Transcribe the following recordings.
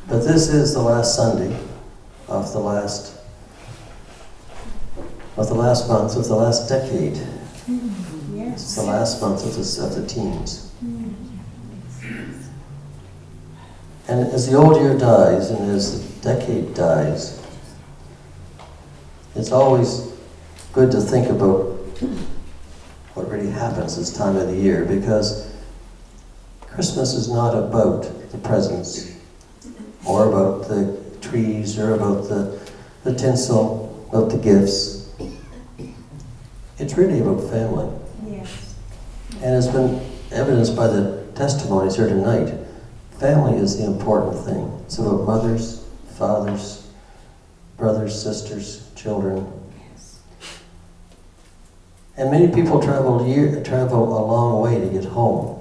But this is the last Sunday of the last month of the last decade. Yes. It's the last month of the teens. And as the old year dies and as the decade dies, it's always good to think about what really happens this time of the year, because Christmas is not about the presents or about the trees or about the tinsel, about the gifts. It's really about family. Yes. And it's been evidenced by the testimonies here tonight. Family is the important thing. It's about mothers, fathers, brothers, sisters, children. Yes. And many people travel a long way to get home.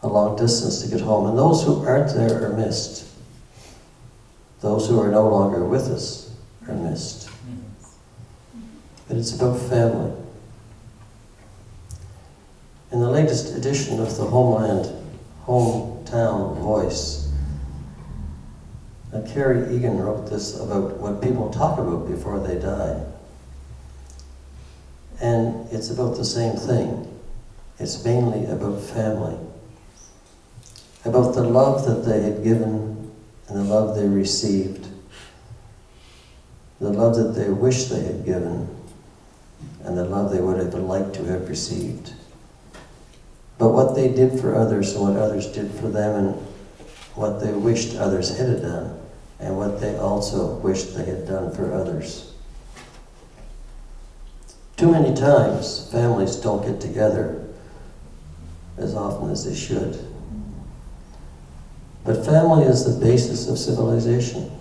A long distance to get home. And those who aren't there are missed. Those who are no longer with us are missed. But it's about family. In the latest edition of the Hometown Voice, Carrie Egan wrote this about what people talk about before they die. And it's about the same thing. It's mainly about family. About the love that they had given and the love they received. The love that they wish they had given and the love they would have liked to have received. But what they did for others and what others did for them and what they wished others had done and what they also wished they had done for others. Too many times, families don't get together as often as they should. But family is the basis of civilization.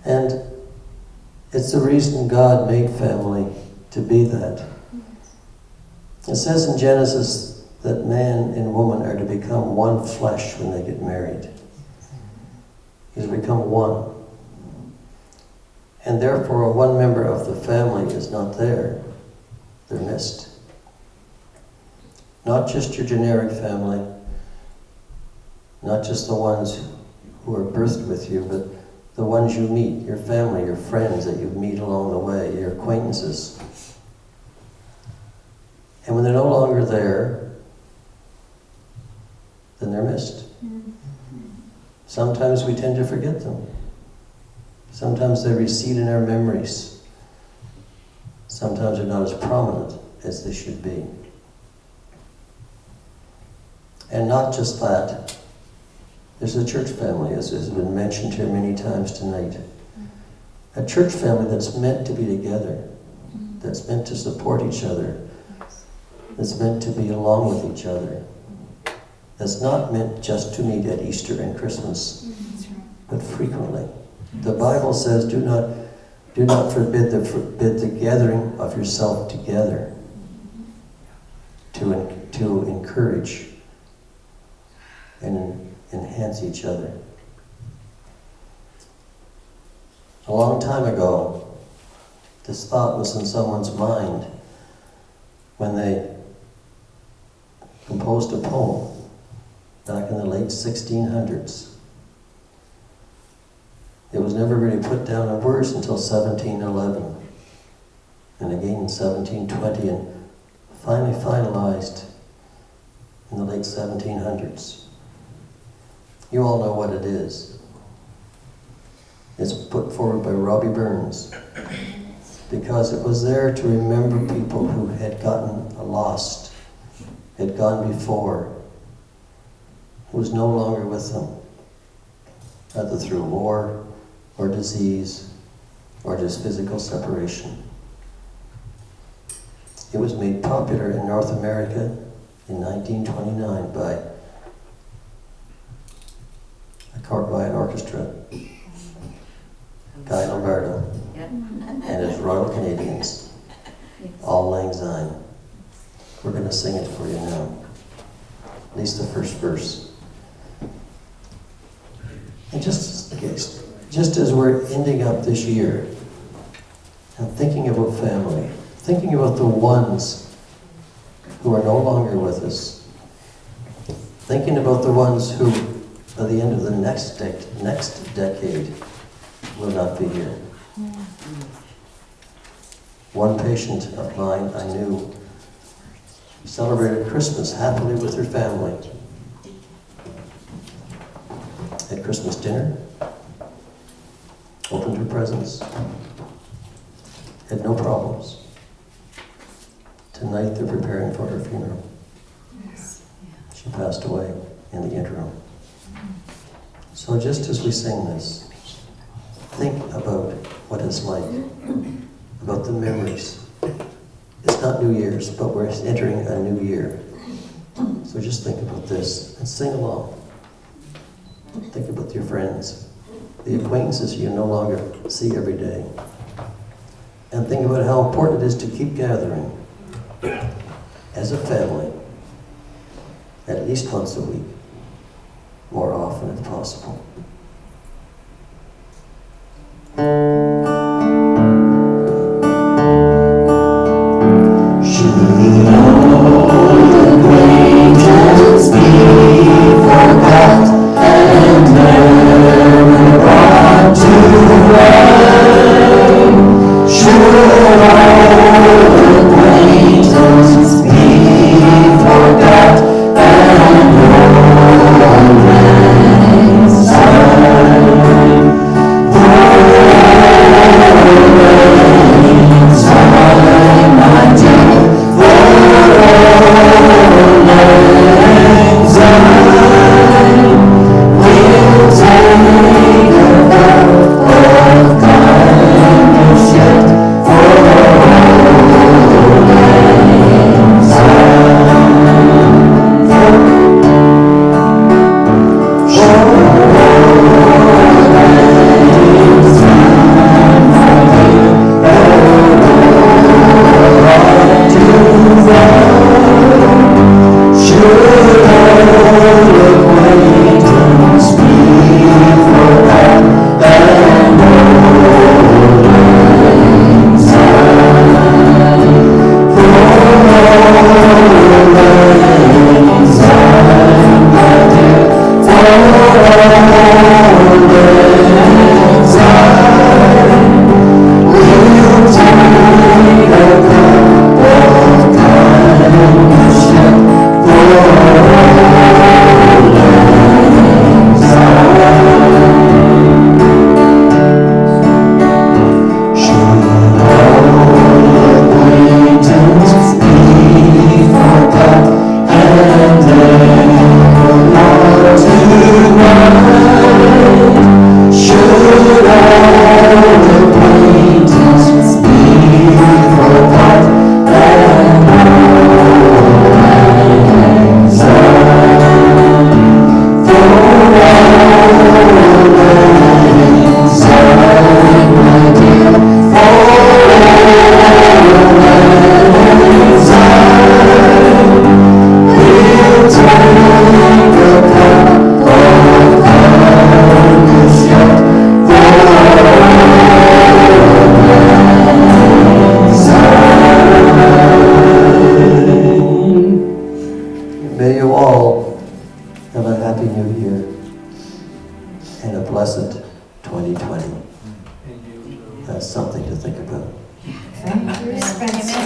And it's the reason God made family to be that. It says in Genesis that man and woman are to become one flesh when they get married. He's become one. And therefore, one member of the family is not there. They're missed. Not just your generic family, not just the ones who are birthed with you, but the ones you meet, your family, your friends that you meet along the way, your acquaintances. And when they're no longer there, then they're missed. Sometimes we tend to forget them. Sometimes they recede in our memories. Sometimes they're not as prominent as they should be. And not just that. There's a church family, as has been mentioned here many times tonight. A church family that's meant to be together, that's meant to support each other, that's meant to be along with each other, that's not meant just to meet at Easter and Christmas, but frequently. The Bible says, do not forbid the gathering of yourself together, to encourage and enhance each other. A long time ago, this thought was in someone's mind when they composed a poem back in the late 1600s. It was never really put down in words until 1711, and again in 1720, and finally finalized in the late 1700s. You all know what it is. It's put forward by Robbie Burns, because it was there to remember people who had gotten lost, had gone before, who was no longer with them, either through war or disease or just physical separation. It was made popular in North America in 1929 by an orchestra, Guy Lombardo, and his Royal Canadians, Auld Lang Syne. We're going to sing it for you now, at least the first verse. And just as we're ending up this year and thinking about family, thinking about the ones who are no longer with us, thinking about the ones who by the end of the next decade will not be here. One patient of mine I knew celebrated Christmas happily with her family. At Christmas dinner, opened her presents, had no problems. Tonight they're preparing for her funeral. She passed away in the interim. So just as we sing this, think about what it's like, about the memories. It's not New Year's, but we're entering a new year. So just think about this and sing along. Think about your friends, the acquaintances you no longer see every day. And think about how important it is to keep gathering as a family, at least once a week, more often if possible.